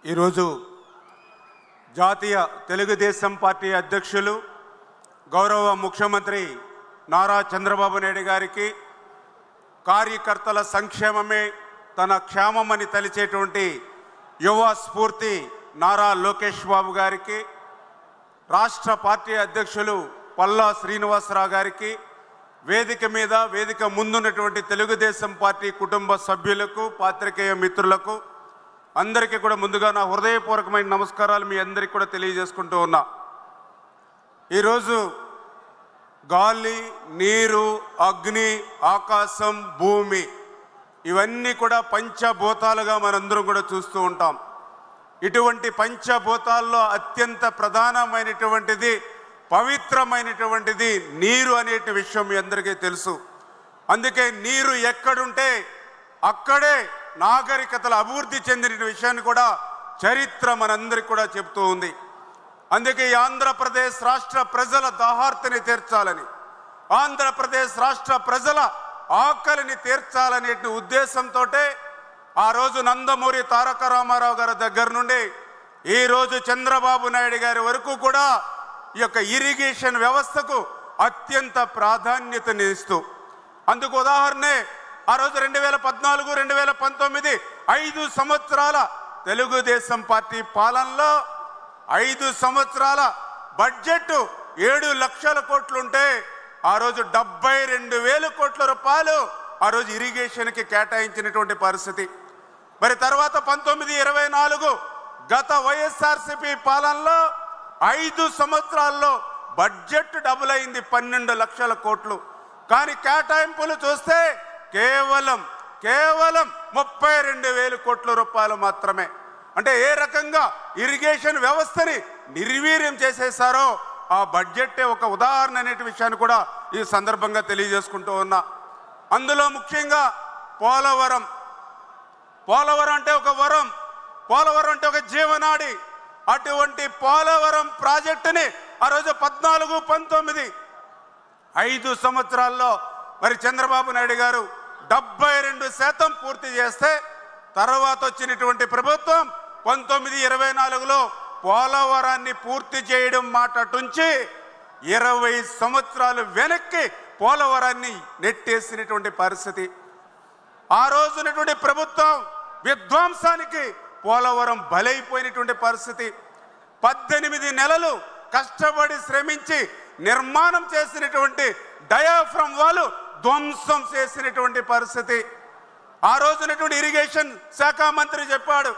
ఈరోజు జాతీయ తెలుగుదేశం పార్టీ అధ్యక్షులు గౌరవ ముఖ్యమంత్రి నారా చంద్రబాబు నాయుడు గారికి కార్యకర్తల సంక్షేమమే తన క్షేమమని తలిచేటువంటి యువ స్ఫూర్తి నారా లోకేష్ బాబు గారికి, రాష్ట్ర పార్టీ అధ్యక్షులు పల్లా శ్రీనివాసరావు గారికి, వేదిక ముందున్నటువంటి తెలుగుదేశం పార్టీ కుటుంబ సభ్యులకు, పాత్రికేయ మిత్రులకు అందరికీ కూడా ముందుగా నా హృదయపూర్వకమైన నమస్కారాలు మీ అందరికీ కూడా తెలియజేసుకుంటూ ఉన్నా. ఈరోజు గాలి, నీరు, అగ్ని, ఆకాశం, భూమి ఇవన్నీ కూడా పంచభూతాలుగా మనందరం కూడా చూస్తూ ఉంటాం. ఇటువంటి పంచభూతాల్లో అత్యంత ప్రధానమైనటువంటిది, పవిత్రమైనటువంటిది నీరు అనే విషయం మీ అందరికీ తెలుసు. అందుకే నీరు ఎక్కడుంటే అక్కడే నాగరికతలు అభివృద్ధి చెందిన విషయాన్ని కూడా చరిత్ర మనందరికీ కూడా చెప్తూ ఉంది. అందుకే ఈ ఆంధ్రప్రదేశ్ రాష్ట్ర ప్రజల దాహార్తిని తీర్చాలని, ఆంధ్రప్రదేశ్ రాష్ట్ర ప్రజల ఆకలిని తీర్చాలనే ఉద్దేశంతో ఆ రోజు నందమూరి తారక రామారావు గారి దగ్గర నుండి ఈరోజు చంద్రబాబు నాయుడు గారి వరకు కూడా ఈ యొక్క ఇరిగేషన్ వ్యవస్థకు అత్యంత ప్రాధాన్యతనిస్తూ, అందుకు ఉదాహరణే ఆ రోజు 2014, 2019 5 సంవత్సరాల తెలుగుదేశం పార్టీ పాలనలో 5 సంవత్సరాల బడ్జెట్ 7 లక్షల కోట్లుంటే ఆ రోజు 72,000 కోట్ల రూపాయలు ఆ రోజు ఇరిగేషన్కి కేటాయించినటువంటి పరిస్థితి. మరి తర్వాత 19-24 గత వైఎస్ఆర్సీపీ పాలనలో 5 సంవత్సరాల్లో బడ్జెట్ డబుల్ అయింది, 12 లక్షల కోట్లు. కానీ కేటాయింపులు చూస్తే కేవలం 32,000 కోట్ల రూపాయలు మాత్రమే. అంటే ఏ రకంగా ఇరిగేషన్ వ్యవస్థని నిర్వీర్యం చేసేసారో ఆ బడ్జెట్టే ఒక ఉదాహరణ అనే విషయాన్ని కూడా ఈ సందర్భంగా తెలియజేసుకుంటూ ఉన్నా. అందులో ముఖ్యంగా పోలవరం అంటే ఒక వరం, పోలవరం అంటే ఒక జీవనాడి. అటువంటి పోలవరం ప్రాజెక్టుని ఆ రోజు 14-19 5 సంవత్సరాల్లో మరి చంద్రబాబు నాయుడు గారు 72% పూర్తి చేస్తే, తర్వాత వచ్చినటువంటి ప్రభుత్వం 19-24లో పోలవరాన్ని పూర్తి చేయడం మాట అటుంచి 20 సంవత్సరాలు వెనక్కి పోలవరాన్ని నెట్టేసినటువంటి పరిస్థితి. ఆ రోజునటువంటి ప్రభుత్వం విధ్వంసానికి పోలవరం బలైపోయినటువంటి పరిస్థితి. 18 నెలలు కష్టపడి శ్రమించి నిర్మాణం చేసినటువంటి డయాఫ్రమ్ వాళ్ళు ధ్వంసం చేసినటువంటి పరిస్థితి. ఆ రోజునటువంటి ఇరిగేషన్ శాఖ మంత్రి చెప్పాడు,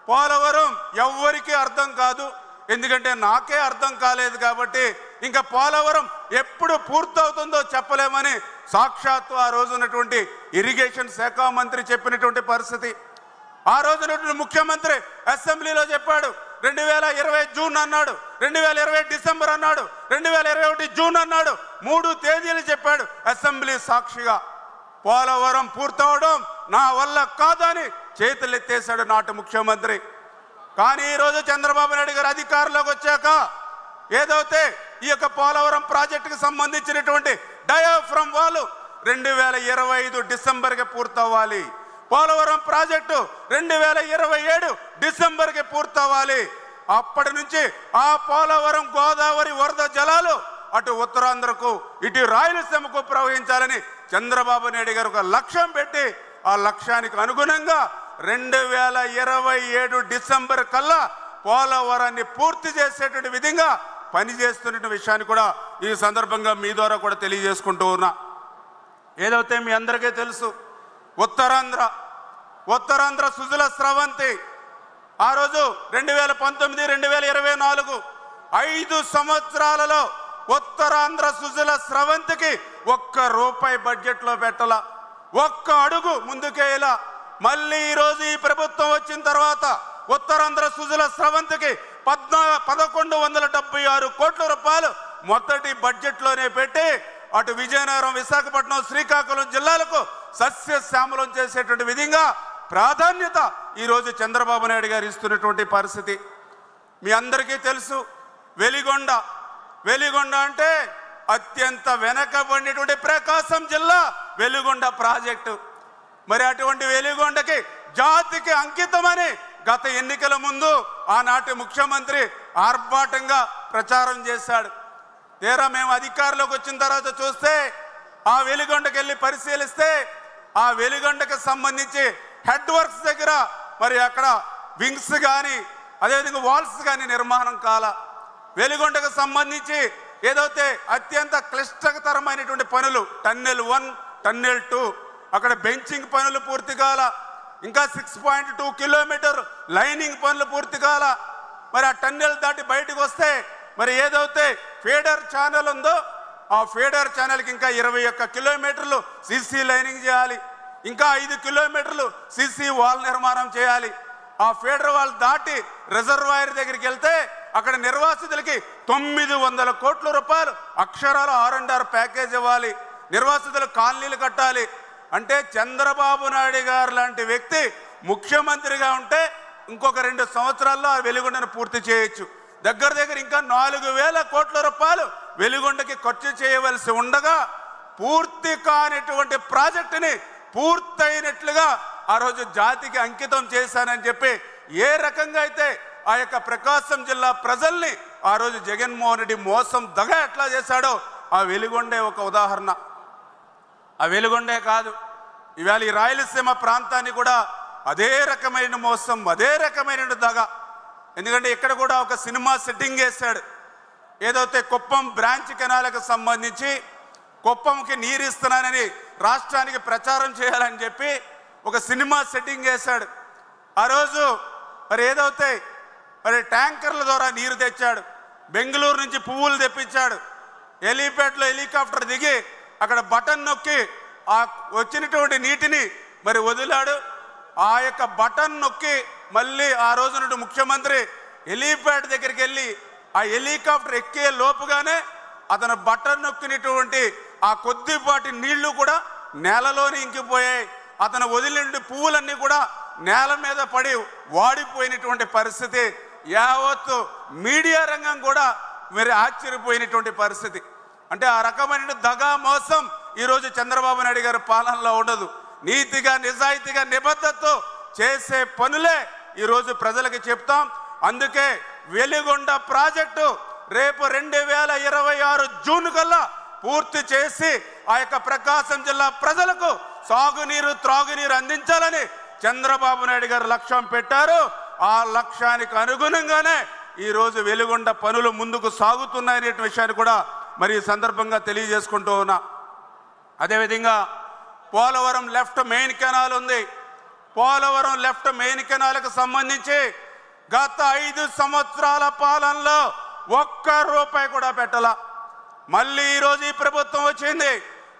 పోలవరం ఎవ్వరికీ అర్థం కాదు, ఎందుకంటే నాకే అర్థం కాలేదు కాబట్టి ఇంకా పోలవరం ఎప్పుడు పూర్తవుతుందో చెప్పలేమని సాక్షాత్తు ఆ రోజునటువంటి ఇరిగేషన్ శాఖ మంత్రి చెప్పినటువంటి పరిస్థితి. ఆ రోజునటువంటి ముఖ్యమంత్రి అసెంబ్లీలో చెప్పాడు, 2020 జూన్ అన్నాడు, 2020 డిసెంబర్ అన్నాడు, 2021 జూన్ అన్నాడు, 3 తేదీలు చెప్పాడు అసెంబ్లీ సాక్షిగా. పోలవరం పూర్తవడం నా వల్ల కాదని చేతులెత్తేశాడు నాటి ముఖ్యమంత్రి. కానీ ఈరోజు చంద్రబాబు నాయుడు గారు అధికారంలోకి వచ్చాక ఏదైతే ఈ యొక్క పోలవరం ప్రాజెక్టుకు సంబంధించినటువంటి డయాఫ్రమ్ వాళ్ళు 2025 డిసెంబర్కి పూర్తవ్వాలి, పోలవరం ప్రాజెక్టు 2027 డిసెంబర్కి పూర్తవ్వాలి. అప్పటి నుంచి ఆ పోలవరం గోదావరి వరద జలాలు అటు ఉత్తరాంధ్రకు ఇటు రాయలసీమకు ప్రవహించాలని చంద్రబాబు నాయుడు గారు ఒక లక్ష్యం పెట్టి ఆ లక్ష్యానికి అనుగుణంగా 2027 డిసెంబర్ కల్లా పోలవరాన్ని పూర్తి చేసేటువంటి విధంగా పనిచేస్తున్న విషయాన్ని కూడా ఈ సందర్భంగా మీ ద్వారా కూడా తెలియజేసుకుంటూ ఉన్నా. ఏదైతే మీ అందరికీ తెలుసు, ఉత్తరాంధ్ర సుజల స్రవంతి ఆ రోజు 2019, 2024 5 సంవత్సరాలలో ఉత్తరాంధ్ర సుజల స్రవంతికి ₹1 బడ్జెట్లో పెట్టాల, 1 అడుగు ముందుకేలా. మళ్ళీ ఈరోజు ఈ ప్రభుత్వం వచ్చిన తర్వాత ఉత్తరాంధ్ర సుజల స్రవంతికి 1,176 కోట్ల రూపాయలు మొదటి బడ్జెట్లోనే పెట్టి అటు విజయనగరం, విశాఖపట్నం, శ్రీకాకుళం జిల్లాలకు సస్యశ్యామలం చేసేటువంటి విధంగా ప్రాధాన్యత ఈరోజు చంద్రబాబు నాయుడు గారు ఇస్తున్నటువంటి పరిస్థితి. మీ అందరికీ తెలుసు, వెలిగొండ అంటే అత్యంత వెనకబడినటువంటి ప్రకాశం జిల్లా వెలిగొండ ప్రాజెక్టు. మరి అటువంటి వెలిగొండకి జాతికి అంకితమని గత ఎన్నికల ముందు ఆనాటి ముఖ్యమంత్రి ఆర్భాటంగా ప్రచారం చేశాడు. తీరా మేము అధికారంలోకి వచ్చిన తర్వాత చూస్తే ఆ వెలిగొండకి వెళ్ళి పరిశీలిస్తే ఆ వెలిగొండకు సంబంధించి హెడ్ వర్క్స్ దగ్గర మరి అక్కడ వింగ్స్ కానీ అదేవిధంగా వాల్స్ కానీ నిర్మాణం కాల. వెలిగొండకు సంబంధించి ఏదైతే అత్యంత క్లిష్టతరమైనటువంటి పనులు టన్నెల్ 1 టన్నెల్ 2 అక్కడ బెంచింగ్ పనులు పూర్తి కాల. ఇంకా 6.2 కిలోమీటర్ లైనింగ్ పనులు పూర్తి కాల. మరి ఆ టన్నెల్ దాటి బయటకు వస్తే మరి ఏదైతే ఫీడర్ ఛానల్ ఉందో ఆ ఫీడర్ ఛానల్కి ఇంకా 21 కిలోమీటర్లు సిసి లైనింగ్ చేయాలి. ఇంకా 5 కిలోమీటర్లు సిసి వాల్ నిర్మాణం చేయాలి. ఆ ఫీడర్ వాల్ దాటి రిజర్వాయర్ దగ్గరికి వెళ్తే అక్కడ నిర్వాసితులకి 900 కోట్ల రూపాయలు అక్షరాల R&R ప్యాకేజ్ ఇవ్వాలి. నిర్వాసితులు కాలనీలు కట్టాలి. అంటే చంద్రబాబు నాయుడు గారు లాంటి వ్యక్తి ముఖ్యమంత్రిగా ఉంటే ఇంకొక 2 సంవత్సరాల్లో ఆ వెలిగొండను పూర్తి చేయొచ్చు. దగ్గర ఇంకా 4,000 కోట్ల రూపాయలు వెలిగొండకి ఖర్చు చేయవలసి ఉండగా పూర్తి కానిటువంటి ప్రాజెక్టుని పూర్తయినట్లుగా ఆ రోజు జాతికి అంకితం చేశానని చెప్పి ఏ రకంగా అయితే ఆ యొక్క ప్రకాశం జిల్లా ప్రజల్ని ఆ రోజు జగన్మోహన్ రెడ్డి మోసం దగ ఎట్లా చేశాడో ఆ వెలిగొండే ఒక ఉదాహరణ. ఆ వెలిగొండే కాదు, ఇవాళ ఈ రాయలసీమ ప్రాంతాన్ని కూడా అదే రకమైన మోసం, అదే రకమైన దగ. ఎందుకంటే ఇక్కడ కూడా ఒక సినిమా సెట్టింగ్ వేశాడు. ఏదైతే కుప్పం బ్రాంచ్ కెనాలకు సంబంధించి కుప్పంకి నీరు ఇస్తున్నానని రాష్ట్రానికి ప్రచారం చేయాలని చెప్పి ఒక సినిమా సెట్టింగ్ వేశాడు. ఆ రోజు మరి ఏదైతే మరి ట్యాంకర్ల ద్వారా నీరు తెచ్చాడు. బెంగళూరు నుంచి పువ్వులు తెప్పించాడు. హెలీప్యాడ్లో హెలికాప్టర్ దిగి అక్కడ బటన్ నొక్కి ఆ వచ్చినటువంటి నీటిని మరి వదిలాడు. ఆ యొక్క బటన్ నొక్కి మళ్ళీ ఆ రోజు ముఖ్యమంత్రి హెలీప్యాడ్ దగ్గరికి వెళ్ళి ఆ హెలికాప్టర్ ఎక్కే లోపుగానే అతను బటన్ నొక్కినటువంటి ఆ కొద్దిపాటి నీళ్లు కూడా నేలలోనే ఇంకిపోయాయి. అతను వదిలిన పువ్వులన్నీ కూడా నేల మీద పడి వాడిపోయినటువంటి పరిస్థితి. యావత్తు మీడియా రంగం కూడా మరి ఆశ్చర్యపోయినటువంటి పరిస్థితి. అంటే ఆ రకమైన దగా మోసం ఈరోజు చంద్రబాబు నాయుడు గారి పాలనలో ఉండదు. నీతిగా నిజాయితీగా నిబద్ధతతో చేసే పనులే ఈరోజు ప్రజలకు చెప్తాం. అందుకే వెలిగొండ ప్రాజెక్టు రేపు 2026 జూన్ కల్లా పూర్తి చేసి ఆ యొక్క ప్రకాశం జిల్లా ప్రజలకు సాగునీరు త్రాగునీరు అందించాలని చంద్రబాబు నాయుడు గారు లక్ష్యం పెట్టారు. ఆ లక్ష్యానికి అనుగుణంగానే ఈరోజు వెలిగొండ పనులు ముందుకు సాగుతున్నాయనే విషయాన్ని కూడా మరి ఈ సందర్భంగా తెలియజేసుకుంటూ ఉన్నా. అదేవిధంగా పోలవరం లెఫ్ట్ మెయిన్ కెనాల్ ఉంది. పోలవరం లెఫ్ట్ మెయిన్ కెనాల్కి సంబంధించి గత 5 సంవత్సరాల పాలనలో ఒక్క రూపాయి కూడా పెట్టాల. మళ్ళీ ఈరోజు ఈ ప్రభుత్వం వచ్చింది.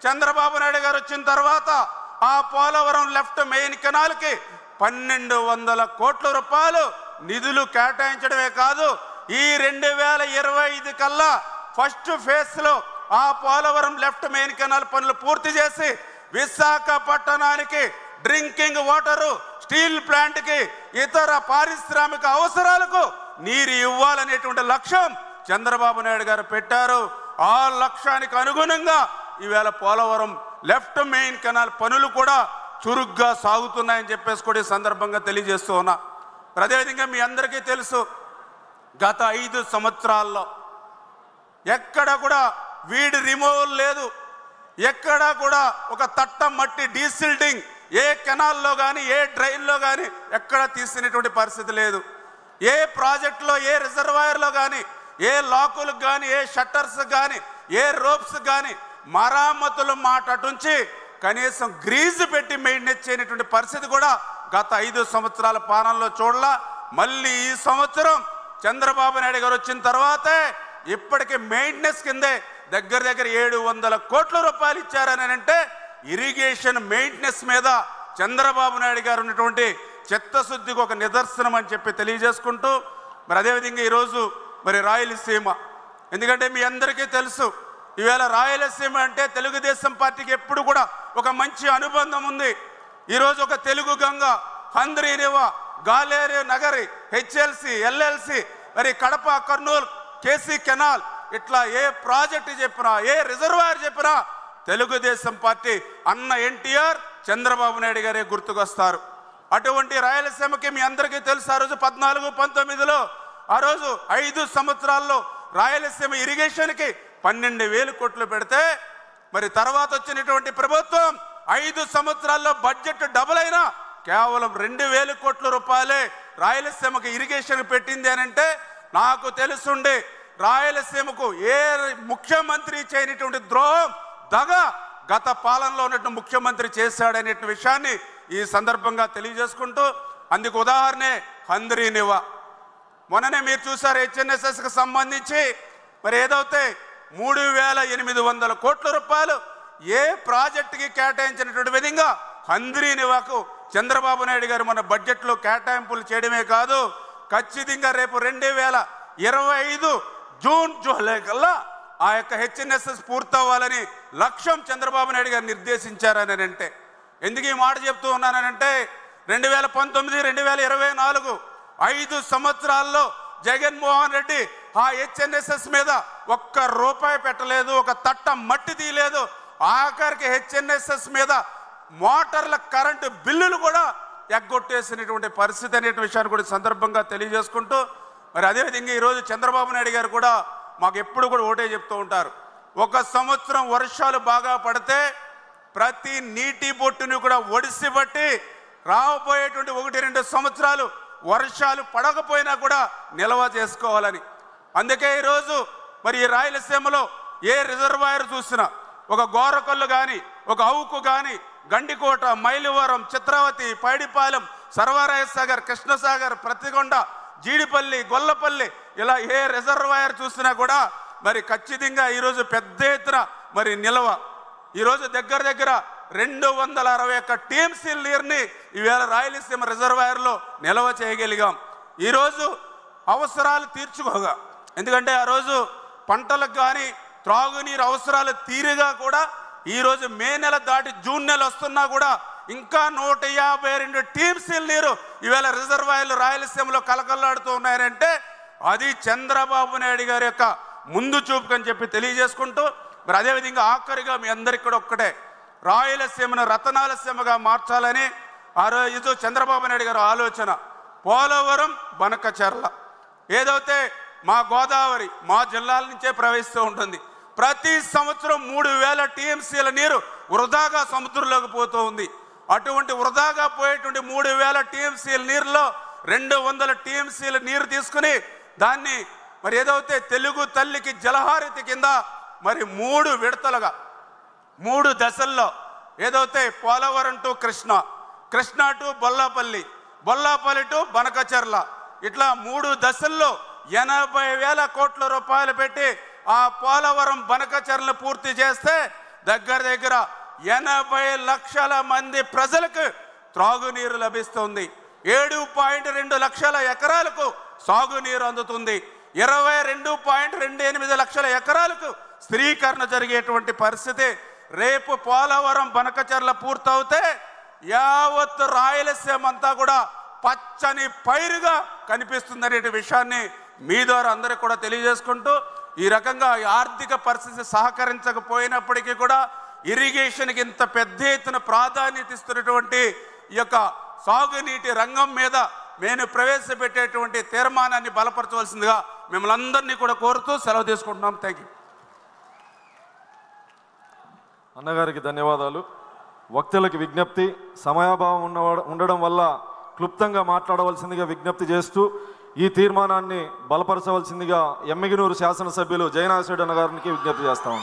చంద్రబాబు నాయుడు గారు వచ్చిన తర్వాత ఆ పోలవరం లెఫ్ట్ మెయిన్ కెనాల్కి 1,200 కోట్ల రూపాయలు నిధులు కేటాయించడమే కాదు, ఈ 2025 కల్లా ఫస్ట్ ఫేజ్లో ఆ పోలవరం లెఫ్ట్ మెయిన్ కెనాల్ పనులు పూర్తి చేసి విశాఖపట్టణానికి డ్రింకింగ్ వాటరు, స్టీల్ ప్లాంట్కి, ఇతర పారిశ్రామిక అవసరాలకు నీరు ఇవ్వాలనేటువంటి లక్ష్యం చంద్రబాబు నాయుడు గారు పెట్టారు. ఆ లక్ష్యానికి అనుగుణంగా ఈవేళ పోలవరం లెఫ్ట్ మెయిన్ కెనాల్ పనులు కూడా చురుగ్గా సాగుతున్నాయని చెప్పేసి కూడా ఈ సందర్భంగా తెలియజేస్తూ ఉన్నా. అదేవిధంగా మీ అందరికీ తెలుసు, గత 5 సంవత్సరాల్లో ఎక్కడ కూడా వీడ్ రిమూవల్ లేదు. ఎక్కడా కూడా ఒక తట్ట మట్టి డీసిల్టింగ్ ఏ కెనాల్లో కానీ ఏ డ్రైన్లో కానీ ఎక్కడ తీసినటువంటి పరిస్థితి లేదు. ఏ ప్రాజెక్టులో ఏ రిజర్వాయర్లో కానీ ఏ లాకులకు కానీ ఏ షట్టర్స్ కానీ ఏ రోప్స్ కానీ మరామతులు మాటటుంచి కనీసం గ్రీజు పెట్టి మెయింటెనెన్స్ చేయనటువంటి పరిస్థితి కూడా గత 5 సంవత్సరాల పాలనలో చూడలా. మళ్ళీ ఈ సంవత్సరం చంద్రబాబు నాయుడు గారు వచ్చిన తర్వాతే ఇప్పటికే మెయింటెనెన్స్ కిందే దగ్గర 700 కోట్ల రూపాయలు ఇచ్చారని అంటే ఇరిగేషన్ మెయింటెనెన్స్ మీద చంద్రబాబు నాయుడు గారు ఉన్నటువంటి చిత్తశుద్ధికి ఒక నిదర్శనం అని చెప్పి తెలియజేసుకుంటూ మరి అదేవిధంగా ఈరోజు మరి రాయలసీమ, ఎందుకంటే మీ అందరికీ తెలుసు ఈవేళ రాయలసీమ అంటే తెలుగుదేశం పార్టీకి ఎప్పుడు కూడా ఒక మంచి అనుబంధం ఉంది. ఈరోజు ఒక తెలుగు గంగ, హంద్రీనివ, గాలేరు నగరి, హెచ్ఎల్సి, ఎల్ఎల్సి, మరి కడప, కర్నూలు, కేసీ కెనాల్, ఇట్లా ఏ ప్రాజెక్టు చెప్పినా ఏ రిజర్వాయర్ చెప్పినా తెలుగుదేశం పార్టీ అన్న ఎన్టీఆర్, చంద్రబాబు నాయుడు గారే గుర్తుకొస్తారు. అటువంటి రాయలసీమకి మీ అందరికీ తెలుసు, ఆ రోజు 14-19లో ఆ రోజు 5 సంవత్సరాల్లో రాయలసీమ ఇరిగేషన్కి 12,000 కోట్లు పెడితే, మరి తర్వాత వచ్చినటువంటి ప్రభుత్వం 5 సంవత్సరాల్లో బడ్జెట్ డబుల్ అయినా కేవలం 2,000 కోట్ల రూపాయలే రాయలసీమకి ఇరిగేషన్ పెట్టింది అని అంటే, నాకు తెలుసుండి రాయలసీమకు ఏ ముఖ్యమంత్రి చేయనటువంటి ద్రోహం దగ గత పాలనలో ఉన్నట్టు ముఖ్యమంత్రి చేశాడనే విషయాన్ని ఈ సందర్భంగా తెలియజేసుకుంటూ, అందుకు ఉదాహరణే హంద్రీనివా. మొన్ననే మీరు చూసారు, హెచ్ఎన్ఎస్ఎస్కి సంబంధించి మరి ఏదైతే 3,800 కోట్ల రూపాయలు ఏ ప్రాజెక్టుకి కేటాయించినటువంటి విధంగా హంద్రీనివాకు చంద్రబాబు నాయుడు గారు మన బడ్జెట్లో కేటాయింపులు చేయడమే కాదు, ఖచ్చితంగా రేపు 2025 జూన్ జూలై కల్లా ఆ యొక్క హెచ్ఎన్ఎస్ఎస్ పూర్తవ్వాలని లక్ష్యం చంద్రబాబు నాయుడు గారు నిర్దేశించారని అంటే, ఎందుకు ఈ మాట చెప్తూ ఉన్నానంటే, 2019-2024 5 సంవత్సరాల్లో జగన్మోహన్ రెడ్డి ఆ హెచ్ఎన్ఎస్ఎస్ మీద ఒక్క రూపాయి పెట్టలేదు, ఒక తట్ట మట్టి తీయలేదు. ఆఖరికి హెచ్ఎన్ఎస్ఎస్ మీద మోటార్ల కరెంటు బిల్లులు కూడా ఎగ్గొట్టేసినటువంటి పరిస్థితి అనే విషయాన్ని కూడా సందర్భంగా తెలియజేసుకుంటూ, మరి అదేవిధంగా ఈరోజు చంద్రబాబు నాయుడు గారు కూడా మాకు ఎప్పుడు కూడా ఒకటే చెప్తూ ఉంటారు, ఒక సంవత్సరం వర్షాలు బాగా పడితే ప్రతి నీటి బొట్టుని కూడా ఒడిసి బట్టి రాబోయేటువంటి 1-2 సంవత్సరాలు వర్షాలు పడకపోయినా కూడా నిల్వ చేసుకోవాలని. అందుకే ఈరోజు మరి ఈ రాయలసీమలో ఏ రిజర్వాయర్ చూసినా, ఒక గోరకొల్లు కానీ, ఒక అవుకు కానీ, గండికోట, మైలవరం, చిత్రావతి, పైడిపాలెం, సర్వరాయ సాగర్, కృష్ణసాగర్, ప్రతికొండ, జీడిపల్లి, గొల్లపల్లి, ఇలా ఏ రిజర్వాయర్ చూసినా కూడా మరి ఖచ్చితంగా ఈరోజు పెద్ద ఎత్తున మరి నిల్వ. ఈరోజు దగ్గర 261 టీఎంసీ నీరుని ఈవేళ రాయలసీమ రిజర్వాయర్లో నిల్వ చేయగలిగాం. ఈరోజు అవసరాలు తీర్చుకోగా, ఎందుకంటే ఆ రోజు పంటలకు కానీ త్రాగునీరు అవసరాలు తీరుగా కూడా ఈరోజు మే నెల దాటి జూన్ నెల వస్తున్నా కూడా ఇంకా 152 టీఎంసీ నీరు ఈవేళ రిజర్వాయర్లు రాయలసీమలో కలకల్లాడుతూ ఉన్నాయంటే అది చంద్రబాబు నాయుడు గారి యొక్క ముందు చూపు అని చెప్పి తెలియజేసుకుంటూ, మరి అదేవిధంగా ఆఖరిగా మీ అందరికీ కూడా ఒక్కటే, రాయలసీమను రతనాలసీమగా మార్చాలని ఆ రోజు చంద్రబాబు నాయుడు గారి ఆలోచన. పోలవరం, బనకచెర్ల ఏదైతే మా గోదావరి మా జిల్లాల నుంచే ప్రవహిస్తూ ఉంటుంది. ప్రతి సంవత్సరం 3,000 టీఎంసీల నీరు వృధాగా సముద్రంలోకి పోతూ ఉంది. అటువంటి వృధాగా పోయేటువంటి 3,000 టీఎంసీల నీరులో 200 టీఎంసీల నీరు తీసుకుని దాన్ని మరి ఏదైతే తెలుగు తల్లికి జలహారతి కింద మరి 3 విడతలుగా 3 దశల్లో ఏదైతే Polavaram to Krishna, Krishna to Bollapalli, Bollapalli to Banakacherla, ఇట్లా 3 దశల్లో 80,000 కోట్ల రూపాయలు పెట్టి ఆ పోలవరం బనకచెర్లను పూర్తి చేస్తే దగ్గర 80 లక్షల మంది ప్రజలకు త్రాగునీరు లభిస్తుంది. 7.2 లక్షల ఎకరాలకు సాగునీరు అందుతుంది. 22.28 లక్షల ఎకరాలకు స్థిరీకరణ జరిగేటువంటి పరిస్థితి. రేపు పోలవరం బనకచెర్ల పూర్తవుతే యావత్ రాయలసీమ అంతా కూడా పచ్చని పైరుగా కనిపిస్తుందనే విషయాన్ని మీ ద్వారా అందరికీ కూడా తెలియజేసుకుంటూ, ఈ రకంగా ఆర్థిక పరిస్థితి సహకరించకపోయినప్పటికీ కూడా ఇరిగేషన్కి ఇంత పెద్ద ఎత్తున ప్రాధాన్యత ఇస్తున్నటువంటి ఈ యొక్క సాగునీటి రంగం మీద నేను ప్రవేశపెట్టేటువంటి తీర్మానాన్ని బలపరచవలసిందిగా మిమ్మల్ని అందరినీ కూడా కోరుతూ సెలవు తీసుకుంటున్నాం. Thank you. అన్నగారికి ధన్యవాదాలు. వక్తలకు విజ్ఞప్తి, సమయాభావం ఉండడం వల్ల క్లుప్తంగా మాట్లాడవలసిందిగా విజ్ఞప్తి చేస్తూ ఈ తీర్మానాన్ని బలపరచవలసిందిగా ఎమ్మిగినూరు శాసనసభ్యులు జయనాథ్ రెడ్డి అన్న గారికి విజ్ఞప్తి చేస్తాము.